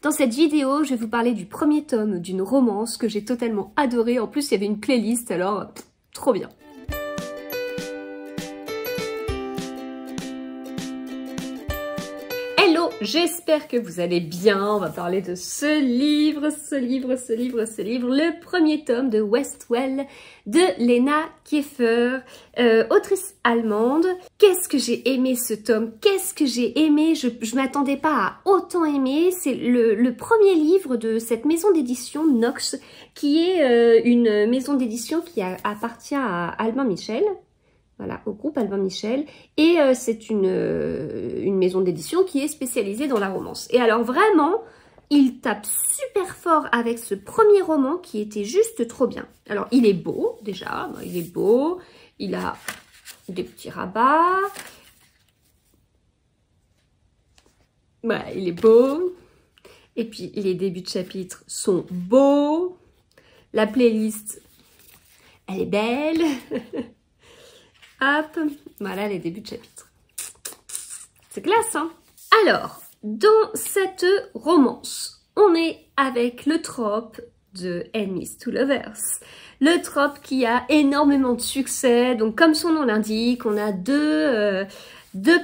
Dans cette vidéo, je vais vous parler du premier tome d'une romance que j'ai totalement adorée. En plus, il y avait une playlist, alors trop bien. Hello, j'espère que vous allez bien. On va parler de ce livre, le premier tome de Westwell de Lena Kieffer, autrice allemande. Qu'est-ce que j'ai aimé ce tome, qu'est-ce que j'ai aimé, je m'attendais pas à autant aimer. C'est le premier livre de cette maison d'édition Nox, qui est une maison d'édition qui appartient à Albin Michel. Voilà, au groupe Albin Michel, et c'est une maison d'édition qui est spécialisée dans la romance. Et alors vraiment, il tape super fort avec ce premier roman qui était juste trop bien. Alors il est beau déjà, il est beau, il a des petits rabats, voilà, il est beau, et puis les débuts de chapitre sont beaux, la playlist, elle est belle. Hop, voilà les débuts de chapitre. C'est classe, hein? Alors, dans cette romance, on est avec le trope de Enemies to Lovers. Le trope qui a énormément de succès. Donc, comme son nom l'indique, on a deux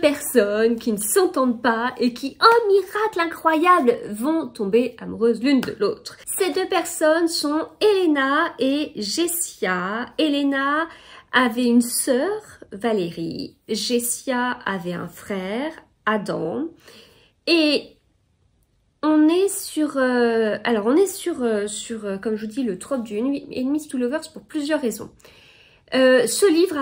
personnes qui ne s'entendent pas et qui, oh miracle incroyable, vont tomber amoureuses l'une de l'autre. Ces deux personnes sont Elena et Jessia. Elena avait une sœur, Valérie. Jessia avait un frère, Adam. Et on est sur, comme je vous dis, le trope du Enemies to Lovers pour plusieurs raisons. Ce livre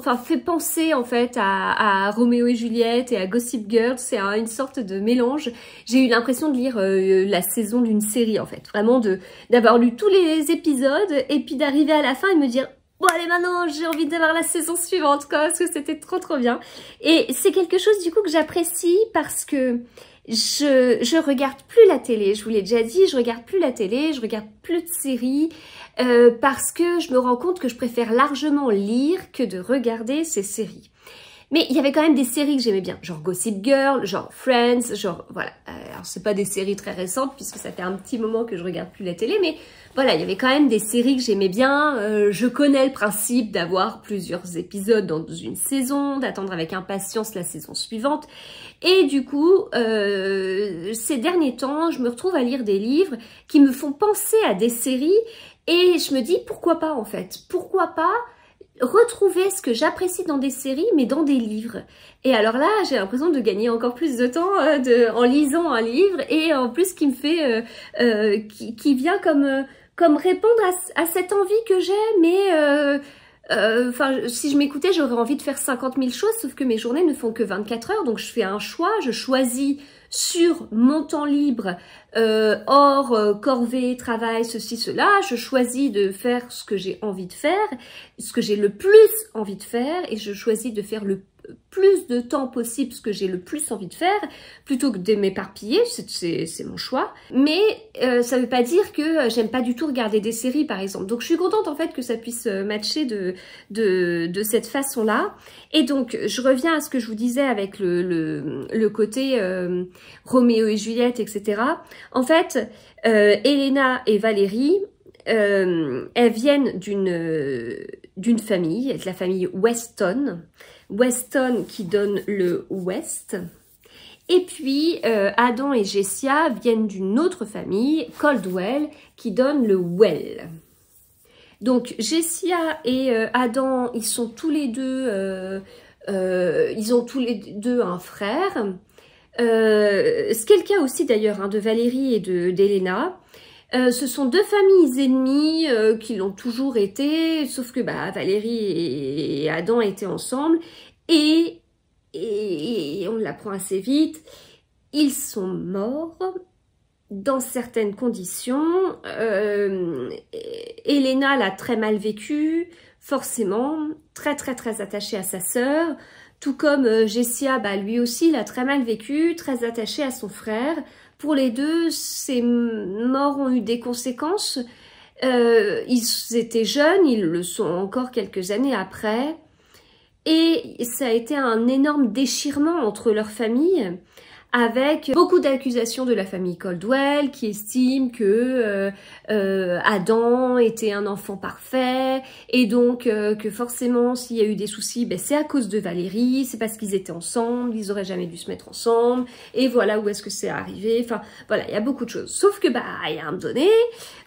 a fait penser en fait à Roméo et Juliette et à Gossip Girl. C'est une sorte de mélange. J'ai eu l'impression de lire la saison d'une série en fait. Vraiment d'avoir lu tous les épisodes et puis d'arriver à la fin et de me dire bon allez maintenant j'ai envie d'avoir la saison suivante quoi, parce que c'était trop bien. Et c'est quelque chose du coup que j'apprécie parce que je regarde plus la télé, je vous l'ai déjà dit, je regarde plus la télé, je regarde plus de séries parce que je me rends compte que je préfère largement lire que de regarder ces séries. Mais il y avait quand même des séries que j'aimais bien, genre Gossip Girl, genre Friends, genre voilà. Alors c'est pas des séries très récentes puisque ça fait un petit moment que je regarde plus la télé, mais voilà, il y avait quand même des séries que j'aimais bien. Je connais le principe d'avoir plusieurs épisodes dans une saison, d'attendre avec impatience la saison suivante. Et du coup, ces derniers temps, je me retrouve à lire des livres qui me font penser à des séries et je me dis pourquoi pas en fait, pourquoi pas retrouver ce que j'apprécie dans des séries mais dans des livres. Et alors là j'ai l'impression de gagner encore plus de temps en lisant un livre et en plus qui me fait qui vient comme répondre à cette envie que j'ai, mais si je m'écoutais j'aurais envie de faire 50 000 choses, sauf que mes journées ne font que 24 heures, donc je fais un choix, je choisis sur mon temps libre, hors corvée, travail, ceci, cela, je choisis de faire ce que j'ai envie de faire, ce que j'ai le plus envie de faire, et je choisis de faire le plus de temps possible ce que j'ai le plus envie de faire, plutôt que de m'éparpiller, c'est mon choix. Mais ça veut pas dire que j'aime pas du tout regarder des séries par exemple. Donc je suis contente en fait que ça puisse matcher de cette façon-là. Et donc je reviens à ce que je vous disais avec le côté Roméo et Juliette, etc. En fait, Elena et Valérie, elles viennent d'une famille, la famille Weston. Weston qui donne le West. Et puis, Adam et Jessia viennent d'une autre famille, Coldwell, qui donne le Well. Donc, Jessia et Adam, ils sont tous les deux, ils ont tous les deux un frère. Ce qui est le cas aussi d'ailleurs de Valérie et d'Elena. Ce sont deux familles ennemies qui l'ont toujours été, sauf que Valérie et Adam étaient ensemble et on l'apprend assez vite, ils sont morts dans certaines conditions. Elena l'a très mal vécu, forcément, très attachée à sa sœur, tout comme Jessia, lui aussi l'a très mal vécu, très attaché à son frère. Pour les deux, ces morts ont eu des conséquences. Ils étaient jeunes, ils le sont encore quelques années après. Et ça a été un énorme déchirement entre leurs familles. avec beaucoup d'accusations de la famille Caldwell qui estime que Adam était un enfant parfait et donc que forcément s'il y a eu des soucis, ben, c'est à cause de Valérie, c'est parce qu'ils étaient ensemble, ils auraient jamais dû se mettre ensemble et voilà où est-ce que c'est arrivé. Enfin voilà, il y a beaucoup de choses. Sauf que bah il y a un moment donné,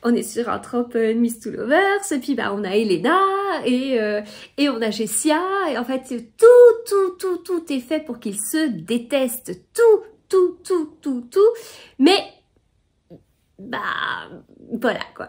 on est sur un trope Enemies to Lovers et puis bah on a Elena et on a Jessia et en fait tout est fait pour qu'ils se détestent, tout, mais bah voilà quoi.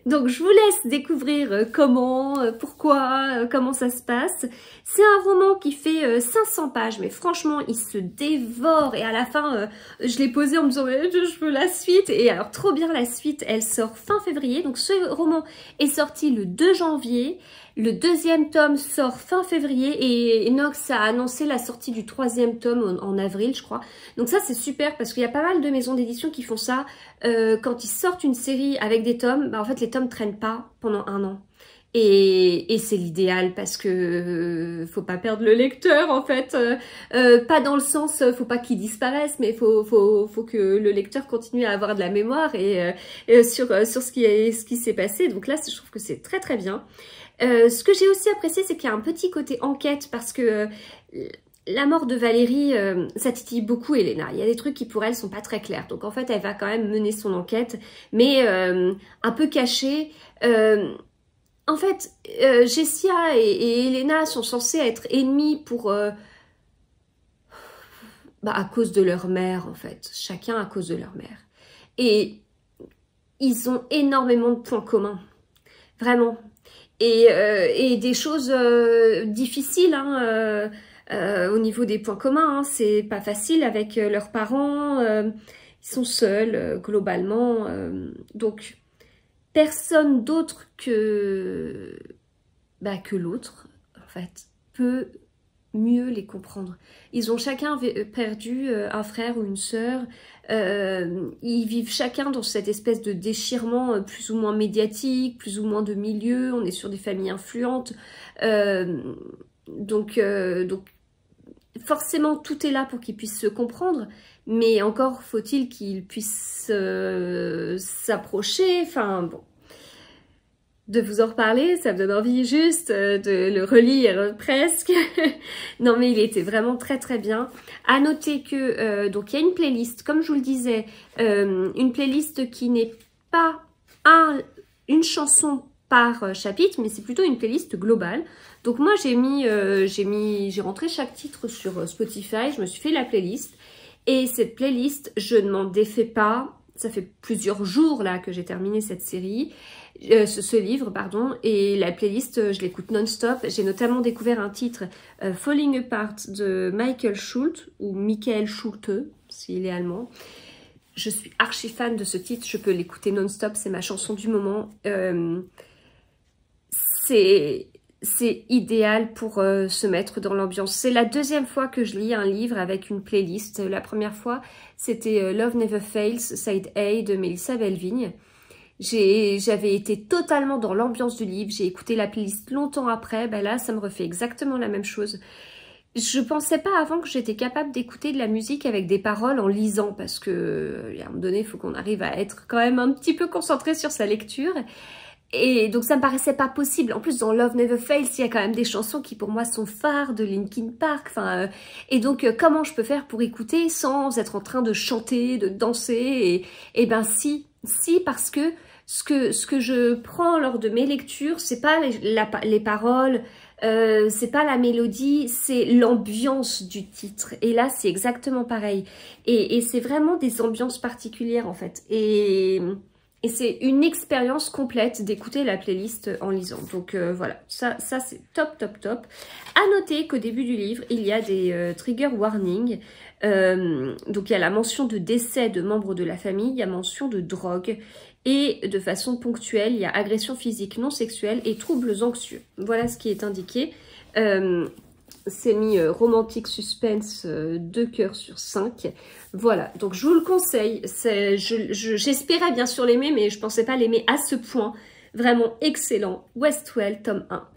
Donc je vous laisse découvrir comment, pourquoi, comment ça se passe. C'est un roman qui fait 500 pages, mais franchement il se dévore et à la fin je l'ai posé en me disant je veux la suite et alors trop bien la suite, elle sort fin février. Donc ce roman est sorti le 2 janvier. Le deuxième tome sort fin février et Inox a annoncé la sortie du troisième tome en avril, je crois. Donc ça, c'est super parce qu'il y a pas mal de maisons d'édition qui font ça. Quand ils sortent une série avec des tomes, bah en fait, les tomes traînent pas pendant 1 an. Et c'est l'idéal parce que faut pas perdre le lecteur en fait, pas dans le sens faut pas qu'il disparaisse, mais faut que le lecteur continue à avoir de la mémoire et sur ce qui s'est passé. Donc là, je trouve que c'est très très bien. Ce que j'ai aussi apprécié, c'est qu'il y a un petit côté enquête parce que la mort de Valérie, ça titille beaucoup Elena. Il y a des trucs qui pour elle sont pas très clairs. Donc en fait, elle va quand même mener son enquête, mais un peu cachée. En fait, Jessia et Elena sont censées être ennemies pour... à cause de leur mère, en fait. Chacun à cause de leur mère. Et ils ont énormément de points communs. Vraiment. Et des choses difficiles au niveau des points communs. Hein. C'est pas facile avec leurs parents. Ils sont seuls, globalement. Donc... personne d'autre que l'autre, en fait, peut mieux les comprendre. Ils ont chacun perdu un frère ou une sœur. Ils vivent chacun dans cette espèce de déchirement plus ou moins médiatique, plus ou moins de milieu. On est sur des familles influentes. Donc, forcément, tout est là pour qu'ils puissent se comprendre. Mais encore faut-il qu'ils puissent s'approcher. Enfin, bon. De vous en reparler, ça me donne envie juste de le relire presque. Non mais il était vraiment très très bien. À noter que donc il y a une playlist, comme je vous le disais, une playlist qui n'est pas une chanson par chapitre, mais c'est plutôt une playlist globale. Donc moi j'ai rentré chaque titre sur Spotify, je me suis fait la playlist et cette playlist je ne m'en défais pas. Ça fait plusieurs jours là que j'ai terminé cette série. Ce livre, pardon, et la playlist, je l'écoute non-stop. J'ai notamment découvert un titre, Falling Apart de Michael Schulte, ou Michael Schulte, s'il est allemand. Je suis archi fan de ce titre, je peux l'écouter non-stop, c'est ma chanson du moment. C'est idéal pour se mettre dans l'ambiance. C'est la deuxième fois que je lis un livre avec une playlist. La première fois, c'était Love Never Fails, Side A de Melissa Belvigne. J'avais été totalement dans l'ambiance du livre, j'ai écouté la playlist longtemps après, ben là ça me refait exactement la même chose. Je pensais pas avant que j'étais capable d'écouter de la musique avec des paroles en lisant parce que à un moment donné il faut qu'on arrive à être quand même un petit peu concentré sur sa lecture. Et donc ça me paraissait pas possible. En plus dans Love Never Fails, il y a quand même des chansons qui pour moi sont phares de Linkin Park. Enfin, et donc comment je peux faire pour écouter sans être en train de chanter, de danser et ben si parce que ce que je prends lors de mes lectures, c'est pas les paroles, c'est pas la mélodie, c'est l'ambiance du titre. Et là, c'est exactement pareil. Et c'est vraiment des ambiances particulières en fait. Et c'est une expérience complète d'écouter la playlist en lisant. Donc voilà, ça c'est top, top, top. À noter qu'au début du livre, il y a des trigger warnings. Donc il y a la mention de décès de membres de la famille, il y a mention de drogue. Et de façon ponctuelle, il y a agression physique non sexuelle et troubles anxieux. Voilà ce qui est indiqué. C'est mis romantique suspense 2 cœurs sur 5. Voilà, donc je vous le conseille. J'espérais bien sûr l'aimer, mais je pensais pas l'aimer à ce point. Vraiment excellent. Westwell, tome 1.